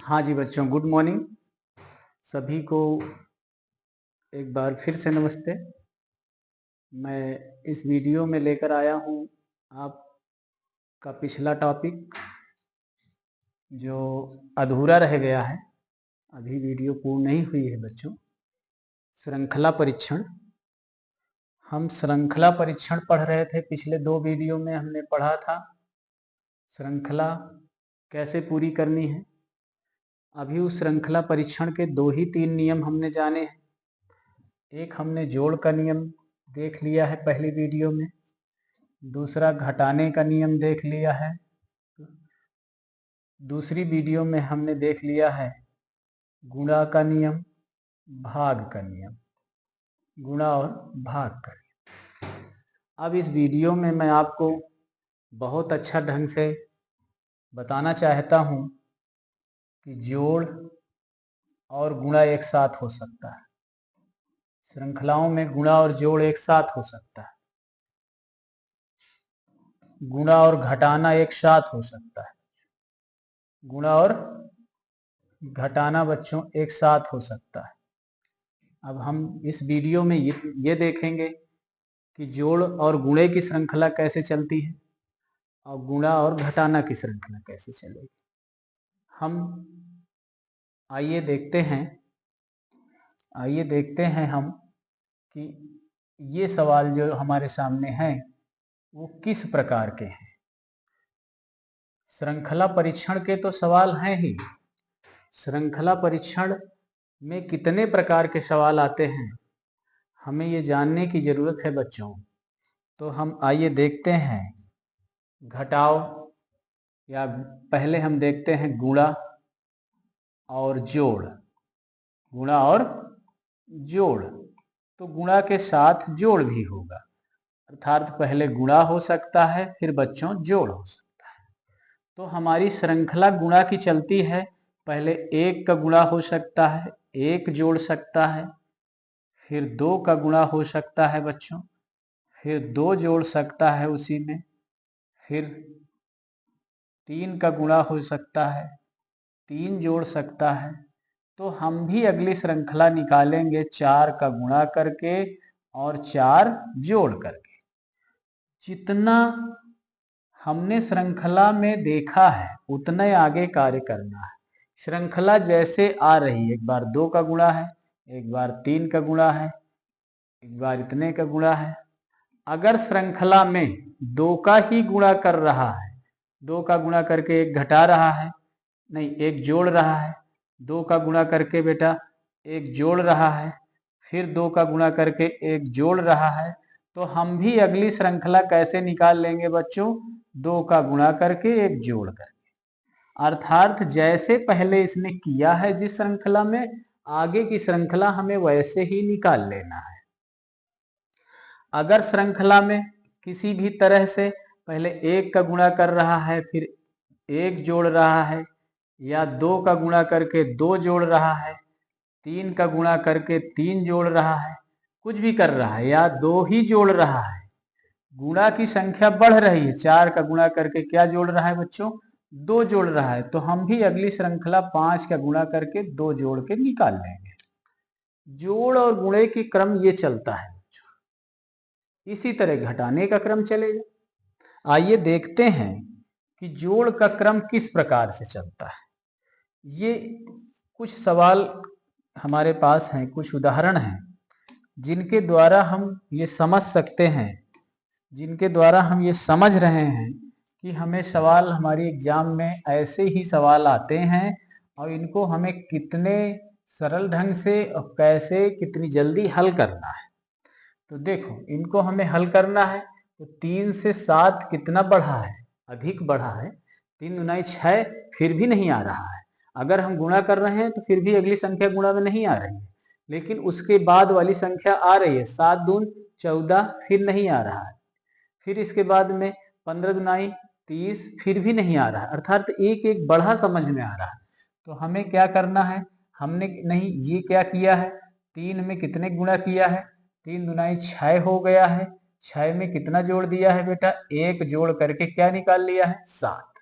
हाँ जी बच्चों, good morning. सभी को एक बार फिर से नमस्ते। मैं इस वीडियो में लेकर आया हूँ आपका पिछला टॉपिक जो अधूरा रह गया है। अभी वीडियो पूर्ण नहीं हुई है बच्चों। श्रृंखला परीक्षण। हम श्रृंखला परीक्षण पढ़ रहे थे। पिछले 2 वीडियो में हमने पढ़ा था श्रृंखला कैसे पूरी करनी है। अभी उस श्रृंखला परीक्षण के 2 ही 3 नियम हमने जाने हैं। एक हमने जोड़ का नियम देख लिया है पहली वीडियो में, दूसरा घटाने का नियम देख लिया है, दूसरी वीडियो में हमने देख लिया है गुणा का नियम, भाग का नियम, गुणा और भाग का नियम। अब इस वीडियो में मैं आपको बहुत अच्छा ढंग से बताना चाहता हूँ कि जोड़ और गुणा एक साथ हो सकता है। श्रृंखलाओं में गुणा और जोड़ एक साथ हो सकता है। गुणा और घटाना एक साथ हो सकता है। गुणा और घटाना बच्चों एक साथ हो सकता है। अब हम इस वीडियो में ये देखेंगे कि जोड़ और गुणे की श्रृंखला कैसे चलती है और गुणा और घटाना की श्रृंखला कैसे चलेगी। हम आइए देखते हैं हम कि ये सवाल जो हमारे सामने हैं वो किस प्रकार के हैं। श्रृंखला परीक्षण के तो सवाल हैं ही। श्रृंखला परीक्षण में कितने प्रकार के सवाल आते हैं हमें ये जानने की जरूरत है बच्चों। तो हम आइए देखते हैं घटाओ, या पहले हम देखते हैं गुणा और जोड़। गुणा और जोड़, तो गुणा के साथ जोड़ भी होगा, अर्थात पहले गुणा हो सकता है फिर बच्चों जोड़ हो सकता है। तो हमारी श्रृंखला गुणा की चलती है। पहले 1 का गुणा हो सकता है, 1 जोड़ सकता है, फिर 2 का गुणा हो सकता है बच्चों, फिर 2 जोड़ सकता है उसी में, फिर 3 का गुणा हो सकता है, 3 जोड़ सकता है। तो हम भी अगली श्रृंखला निकालेंगे 4 का गुणा करके और 4 जोड़ करके। जितना हमने श्रृंखला में देखा है उतना ही आगे कार्य करना है। श्रृंखला जैसे आ रही है, एक बार 2 का गुणा है, एक बार 3 का गुणा है, एक बार इतने का गुणा है। अगर श्रृंखला में 2 का ही गुणा कर रहा है, 2 का गुणा करके 1 घटा रहा है, नहीं 1 जोड़ रहा है, 2 का गुणा करके बेटा 1 जोड़ रहा है, फिर 2 का गुणा करके 1 जोड़ रहा है, तो हम भी अगली श्रृंखला कैसे निकाल लेंगे बच्चों? 2 का गुणा करके 1 जोड़ करके। अर्थात जैसे पहले इसने किया है जिस श्रृंखला में, आगे की श्रृंखला हमें वैसे ही निकाल लेना है। अगर श्रृंखला में किसी भी तरह से पहले 1 का गुणा कर रहा है फिर 1 जोड़ रहा है, या 2 का गुणा करके 2 जोड़ रहा है, 3 का गुणा करके 3 जोड़ रहा है, कुछ भी कर रहा है, या 2 ही जोड़ रहा है, गुणा की संख्या बढ़ रही है, 4 का गुणा करके क्या जोड़ रहा है बच्चों? 2 जोड़ रहा है, तो हम भी अगली श्रृंखला 5 का गुणा करके 2 जोड़ के निकाल लेंगे। जोड़ और गुणे की क्रम ये चलता है बच्चों। इसी तरह घटाने का क्रम चलेगा। आइए देखते हैं कि जोड़ का क्रम किस प्रकार से चलता है। ये कुछ सवाल हमारे पास हैं, कुछ उदाहरण हैं जिनके द्वारा हम ये समझ सकते हैं, जिनके द्वारा हम ये समझ रहे हैं कि हमें सवाल हमारी एग्जाम में ऐसे ही सवाल आते हैं और इनको हमें कितने सरल ढंग से और कैसे कितनी जल्दी हल करना है। तो देखो, इनको हमें हल करना है तो 3 से 7 कितना बढ़ा है? अधिक बढ़ा है। 3 दूनी 6, फिर भी नहीं आ रहा है। अगर हम गुणा कर रहे हैं तो फिर भी अगली संख्या गुणा में नहीं आ रही है, लेकिन उसके बाद वाली संख्या आ रही है। 7 दून 14, फिर नहीं आ रहा है। फिर इसके बाद में 15 दूनी 30, फिर भी नहीं आ रहा है। अर्थात एक एक बढ़ा समझ में आ रहा है। तो हमें क्या करना है? हमने नहीं ये क्या किया है, 3 में कितने गुणा किया है? 3 दूनी 6 हो गया है। 6 में कितना जोड़ दिया है बेटा? 1 जोड़ करके क्या निकाल लिया है? 7।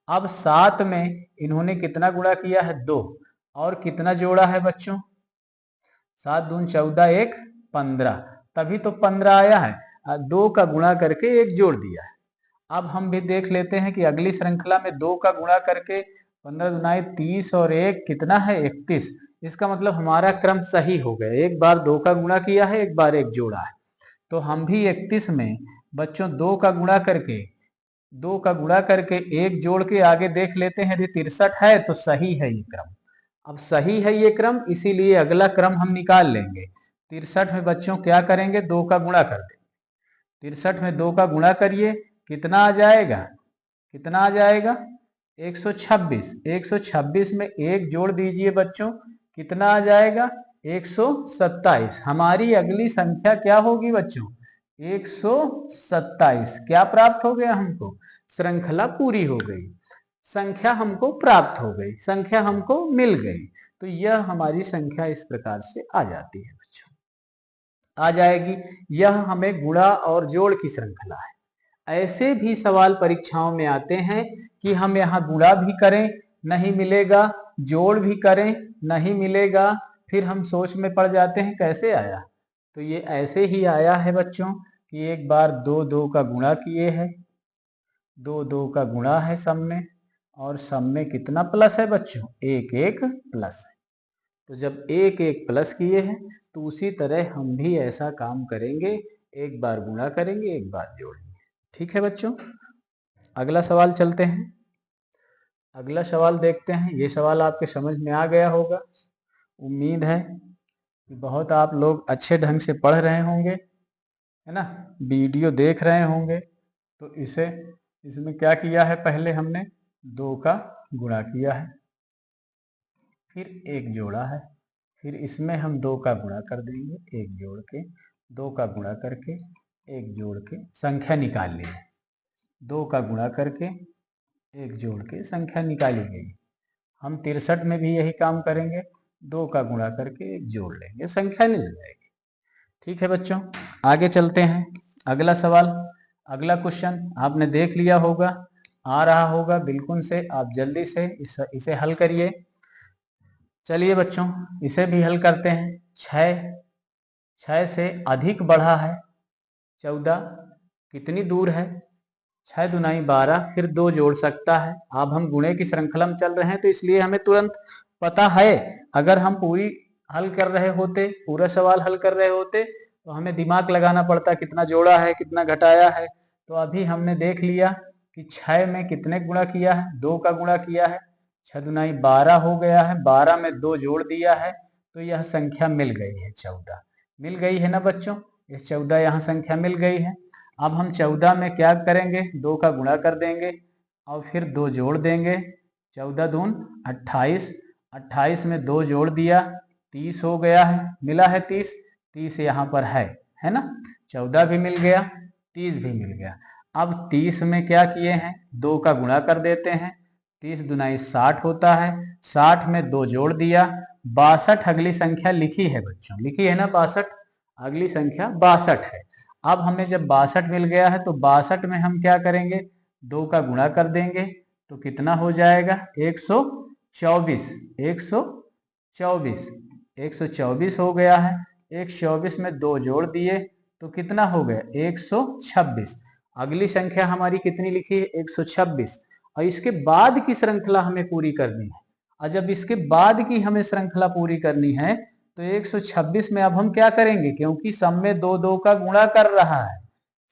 अब 7 में इन्होंने कितना गुणा किया है? 2। और कितना जोड़ा है बच्चों? 7 दून 14, 1 15, तभी तो 15 आया है। 2 का गुणा करके 1 जोड़ दिया है। अब हम भी देख लेते हैं कि अगली श्रृंखला में 2 का गुणा करके 15 दुनाई 30 और 1 कितना है? 31। इसका मतलब हमारा क्रम सही हो गया। एक बार 2 का गुणा किया है, एक बार 1 जोड़ा है। तो हम भी 31 में बच्चों 2 का गुणा करके 1 जोड़ के आगे देख लेते हैं। यदि 63 है तो सही है ये क्रम। अब सही है ये क्रम, इसीलिए अगला क्रम हम निकाल लेंगे। 63 में बच्चों क्या करेंगे? 2 का गुणा कर देंगे। 63 में 2 का गुणा करिए, कितना आ जाएगा? कितना आ जाएगा? 126। 126 में 1 जोड़ दीजिए बच्चों, कितना आ जाएगा? 127। हमारी अगली संख्या क्या होगी बच्चों? 127। क्या प्राप्त हो गया हमको? श्रृंखला पूरी हो गई, संख्या हमको प्राप्त हो गई, संख्या हमको मिल गई। तो यह हमारी संख्या इस प्रकार से आ जाती है बच्चों, आ जाएगी। यह हमें गुणा और जोड़ की श्रृंखला है। ऐसे भी सवाल परीक्षाओं में आते हैं कि हम यहाँ गुणा भी करें, नहीं मिलेगा, जोड़ भी करें, नहीं मिलेगा, फिर हम सोच में पड़ जाते हैं कैसे आया। तो ये ऐसे ही आया है बच्चों कि एक बार 2 2 का गुणा किए हैं, 2 2 का गुणा है सब में, और सब में कितना प्लस है बच्चों? 1 1 प्लस है। तो जब 1 1 प्लस किए हैं तो उसी तरह हम भी ऐसा काम करेंगे, एक बार गुणा करेंगे, एक बार जोड़ेंगे। ठीक है बच्चों, अगला सवाल चलते हैं। अगला सवाल देखते हैं। ये सवाल आपके समझ में आ गया होगा, उम्मीद है कि बहुत आप लोग अच्छे ढंग से पढ़ रहे होंगे, है ना, वीडियो देख रहे होंगे। तो इसमें क्या किया है? पहले हमने 2 का गुणा किया है, फिर 1 जोड़ा है, फिर इसमें हम 2 का गुणा कर देंगे, 1 जोड़ के, 2 का गुणा करके 1 जोड़ के संख्या निकाल ली है। 2 का गुणा करके 1 जोड़ के संख्या निकाली गई। हम 63 में भी यही काम करेंगे, 2 का गुणा करके 1 जोड़ लेंगे, संख्या मिल जाएगी। ठीक है बच्चों, आगे चलते हैं। अगला सवाल, अगला क्वेश्चन आपने देख लिया होगा, आ रहा होगा बिल्कुल से। आप जल्दी से इसे हल करिए। चलिए बच्चों, इसे भी हल करते हैं। 6 से अधिक बढ़ा है 14, कितनी दूर है? 6 दुनाई 12, फिर 2 जोड़ सकता है। अब हम गुणे की श्रृंखला में चल रहे हैं तो इसलिए हमें तुरंत पता है। अगर हम पूरी हल कर रहे होते, पूरा सवाल हल कर रहे होते, तो हमें दिमाग लगाना पड़ता, कितना जोड़ा है, कितना घटाया है। तो अभी हमने देख लिया कि 6 में कितने गुणा किया है? 2 का गुणा किया है। 6 दुनाई 12 हो गया है, 12 में 2 जोड़ दिया है, तो यह संख्या मिल गई है 14। मिल गई है ना बच्चों? ये 14 यहाँ संख्या मिल गई है। अब हम 14 में क्या करेंगे? 2 का गुणा कर देंगे और फिर 2 जोड़ देंगे। 14 दून 28, 28 में 2 जोड़ दिया, 30 हो गया है, मिला है 30। 30 यहाँ पर है ना? 14 भी मिल गया, 30 भी मिल गया। अब 30 में क्या किए हैं? 2 का गुणा कर देते हैं। 30 दुनाई 60 होता है, 60 में 2 जोड़ दिया, 62 अगली संख्या लिखी है बच्चों, लिखी है ना 62, अगली संख्या 62 है। अब हमें जब 62 मिल गया है तो 62 में हम क्या करेंगे? 2 का गुणा कर देंगे, तो कितना हो जाएगा? 124। 124, 124 हो गया है। 124 में 2 जोड़ दिए तो कितना हो गया? 126। अगली संख्या हमारी कितनी लिखी है? 126। और इसके बाद की श्रृंखला हमें पूरी करनी है। और जब इसके बाद की हमें श्रृंखला पूरी करनी है तो 126 में अब हम क्या करेंगे? क्योंकि सब में 2 2 का गुणा कर रहा है,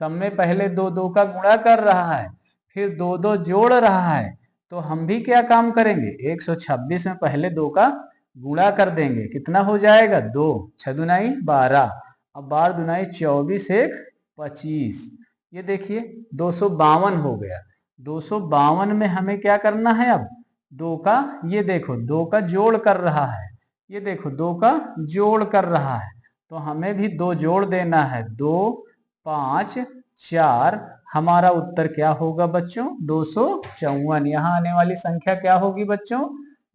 सब में पहले 2 2 का गुणा कर रहा है, फिर 2 2 जोड़ रहा है, तो हम भी क्या काम करेंगे? 126 में पहले 2 का गुणा कर देंगे, कितना हो जाएगा? 2, 6 दुनाई 12, अब 12 दुनाई 24, 1 25। ये देखिए 252 हो गया। 252 में हमें क्या करना है? अब 2 का, ये देखो 2 का जोड़ कर रहा है, ये देखो 2 का जोड़ कर रहा है, तो हमें भी 2 जोड़ देना है। 2 5 4, हमारा उत्तर क्या होगा बच्चों? 254। यहाँ आने वाली संख्या क्या होगी बच्चों?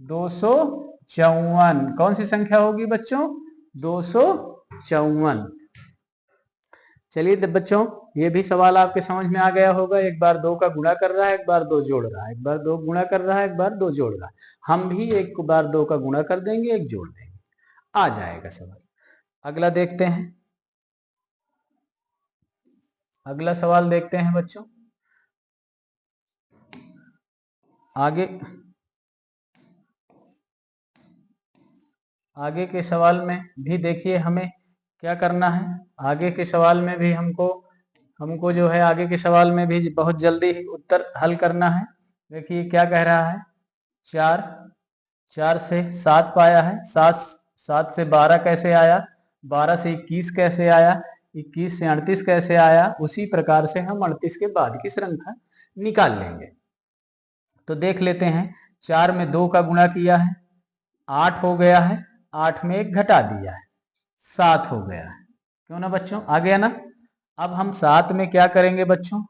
254। कौन सी संख्या होगी बच्चों? 254। चलिए बच्चों, ये भी सवाल आपके समझ में आ गया होगा। एक बार 2 का गुणा कर रहा है, एक बार 2 जोड़ रहा है, एक बार 2 गुणा कर रहा है, एक बार 2 जोड़ रहा है। हम भी एक बार 2 का गुणा कर देंगे, एक जोड़ देंगे, आ जाएगा सवाल। अगला देखते हैं, अगला सवाल देखते हैं बच्चों। आगे के सवाल में भी देखिए हमें क्या करना है। आगे के सवाल में भी हमको जो है आगे के सवाल में भी बहुत जल्दी उत्तर हल करना है। देखिए क्या कह रहा है, 4 से 7 पाया है, 7 से 12 कैसे आया, 12 से 21 कैसे आया, 21 से 38 कैसे आया। उसी प्रकार से हम 38 के बाद की श्रृंखला निकाल लेंगे। तो देख लेते हैं, 4 में 2 का गुणा किया है, 8 हो गया है, 8 में 1 घटा दिया है, 7 हो गया है। क्यों ना बच्चों, आ गया ना। अब हम 7 में क्या करेंगे बच्चों,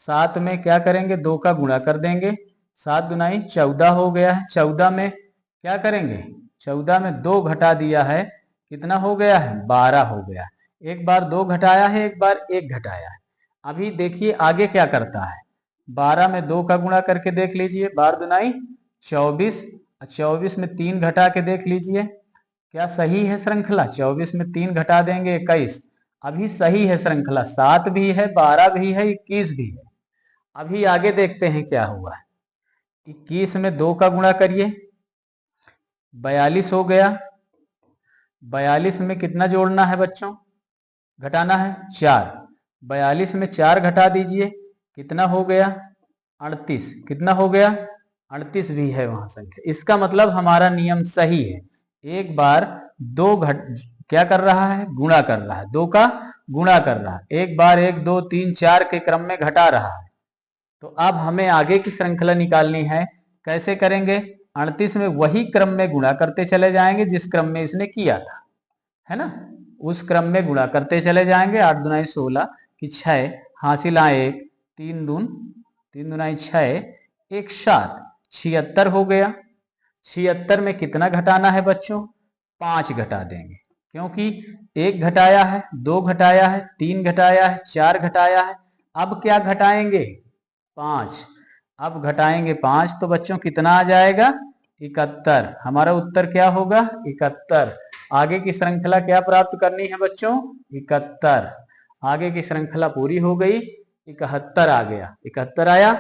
7 में क्या करेंगे, 2 का गुणा कर देंगे, 7 दुनाई 14 हो गया है। 14 में क्या करेंगे, 14 में 2 घटा दिया है, कितना हो गया है, 12 हो गया। एक बार 2 घटाया है, एक बार 1 घटाया है। अभी देखिए आगे क्या करता है, 12 में 2 का गुणा करके देख लीजिए, 12 दुनाई 24, 24 में 3 घटा के देख लीजिए, क्या सही है श्रृंखला। 24 में 3 घटा देंगे 21, अभी सही है श्रृंखला, 7 भी है, 12 भी है, 21 भी है। अभी आगे देखते हैं क्या हुआ है। 21 में 2 का गुणा करिए, 42 हो गया। 42 में कितना जोड़ना है बच्चों, घटाना है 4। 42 में 4 घटा दीजिए, कितना हो गया, 38। कितना हो गया, 38 भी है वहां संख्या। इसका मतलब हमारा नियम सही है। एक बार 2 क्या कर रहा है, गुणा कर रहा है, 2 का गुणा कर रहा है, एक बार 1 2 3 4 के क्रम में घटा रहा है। तो अब हमें आगे की श्रृंखला निकालनी है। कैसे करेंगे, 38 में वही क्रम में गुणा करते चले जाएंगे जिस क्रम में इसने किया था, है ना। उस क्रम में गुणा करते चले जाएंगे। 8 दुनाई 16 की 6 हासिल आए 1, 3 दुनाई 6, 1 7, 76 हो गया। 76 में कितना घटाना है बच्चों, 5 घटा देंगे, क्योंकि 1 घटाया है, 2 घटाया है, 3 घटाया है, 4 घटाया है। अब क्या घटाएंगे, 5। अब घटाएंगे 5 तो बच्चों कितना आ जाएगा, 71। हमारा उत्तर क्या होगा, 71। आगे की श्रृंखला क्या प्राप्त करनी है बच्चों, 71। आगे की श्रृंखला पूरी हो गई, 71 आ गया, 71 आया।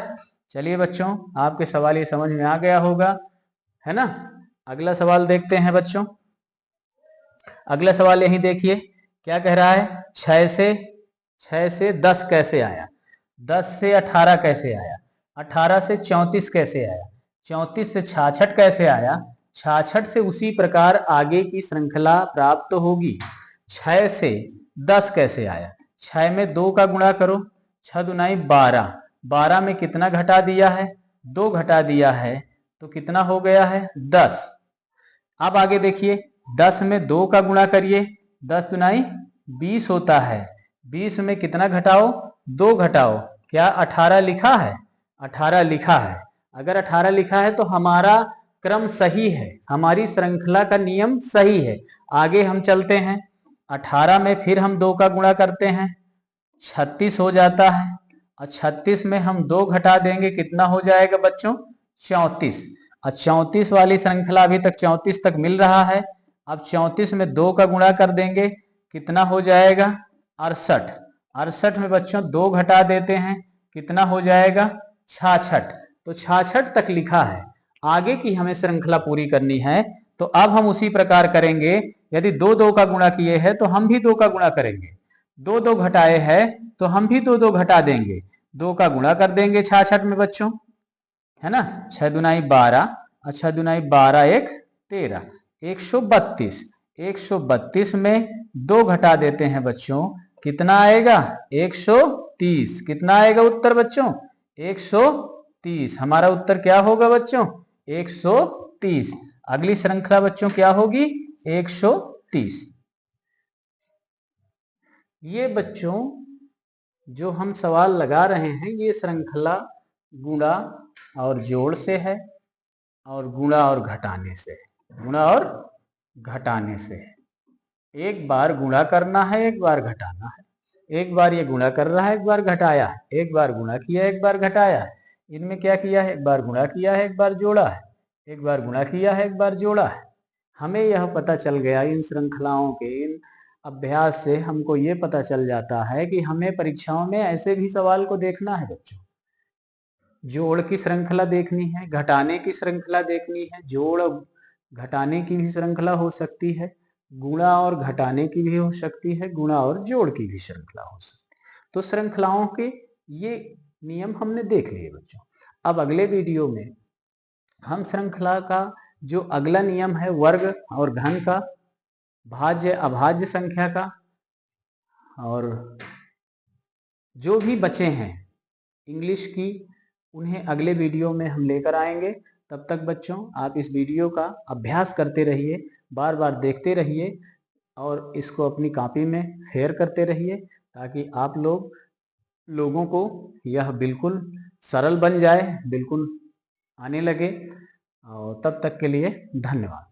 चलिए बच्चों, आपके सवाल ये समझ में आ गया होगा, है ना। अगला सवाल देखते हैं बच्चों। अगला सवाल यही देखिए क्या कह रहा है, 6 से 10 कैसे आया, 10 से 18 कैसे आया, 18 से 34 कैसे आया, 34 से 66 कैसे आया, 66 से उसी प्रकार आगे की श्रृंखला प्राप्त होगी। 6 से 10 कैसे आया, 6 में 2 का गुणा करो, 6 दुनाई 12, 12 में कितना घटा दिया है, 2 घटा दिया है, तो कितना हो गया है, 10। अब आगे देखिए, 10 में 2 का गुणा करिए, 10 दुनाई 20 होता है, 20 में कितना घटाओ, 2 घटाओ, क्या 18 लिखा है, 18 लिखा है। अगर 18 लिखा है तो हमारा क्रम सही है, हमारी श्रृंखला का नियम सही है। आगे हम चलते हैं, 18 में फिर हम 2 का गुणा करते हैं, 36 हो जाता है, और 36 में हम 2 घटा देंगे, कितना हो जाएगा बच्चों, 34। और 34 वाली श्रृंखला अभी तक 34 तक मिल रहा है। अब 34 में 2 का गुणा कर देंगे, कितना हो जाएगा, 68। 68 में बच्चों 2 घटा देते हैं, कितना हो जाएगा, 66। तो 66 तक लिखा है। आगे की हमें श्रृंखला पूरी करनी है, तो अब हम उसी प्रकार करेंगे। यदि 2 2 का गुणा किए हैं तो हम भी 2 का गुणा करेंगे, 2 2 घटाए हैं तो हम भी 2 2 घटा देंगे, 2 का गुणा कर देंगे 66 में बच्चों, है ना। 6 दुनाई 12, 6 दुनाई 12 1 13, 132। 132 में 2 घटा देते हैं बच्चों, कितना आएगा, 130। कितना आएगा उत्तर बच्चों, 130। हमारा उत्तर क्या होगा बच्चों, 130। अगली श्रृंखला बच्चों क्या होगी, 130। ये बच्चों जो हम सवाल लगा रहे हैं, ये श्रृंखला गुणा और जोड़ से है, और गुणा और घटाने से, गुणा और घटाने से है। एक बार गुणा करना है, एक बार घटाना है। एक बार ये गुणा कर रहा है, एक बार घटाया है, एक बार गुणा किया, एक बार घटाया है। इनमें क्या किया है, एक बार गुणा किया है, एक बार जोड़ा है, एक बार गुणा किया है, एक बार जोड़ा है। हमें यह पता चल गया इन श्रृंखलाओं के इन अभ्यास से हमको ये पता चल जाता है कि हमें परीक्षाओं में ऐसे भी सवाल को देखना है बच्चों। जोड़ की श्रृंखला देखनी है, घटाने की श्रृंखला देखनी है, जोड़ घटाने की भी श्रृंखला हो सकती है, गुणा और घटाने की भी हो सकती है, गुणा और जोड़ की भी श्रृंखला हो सकती है। तो श्रृंखलाओं के ये नियम हमने देख लिए बच्चों। अब अगले वीडियो में हम श्रृंखला का जो अगला नियम है वर्ग और घन का, भाज्य अभाज्य संख्या का, और जो भी बचे हैं इंग्लिश की, उन्हें अगले वीडियो में हम लेकर आएंगे। तब तक बच्चों आप इस वीडियो का अभ्यास करते रहिए, बार बार देखते रहिए और इसको अपनी कॉपी में शेयर करते रहिए ताकि आप लोगों को यह बिल्कुल सरल बन जाए, बिल्कुल आने लगे। और तब तक के लिए धन्यवाद।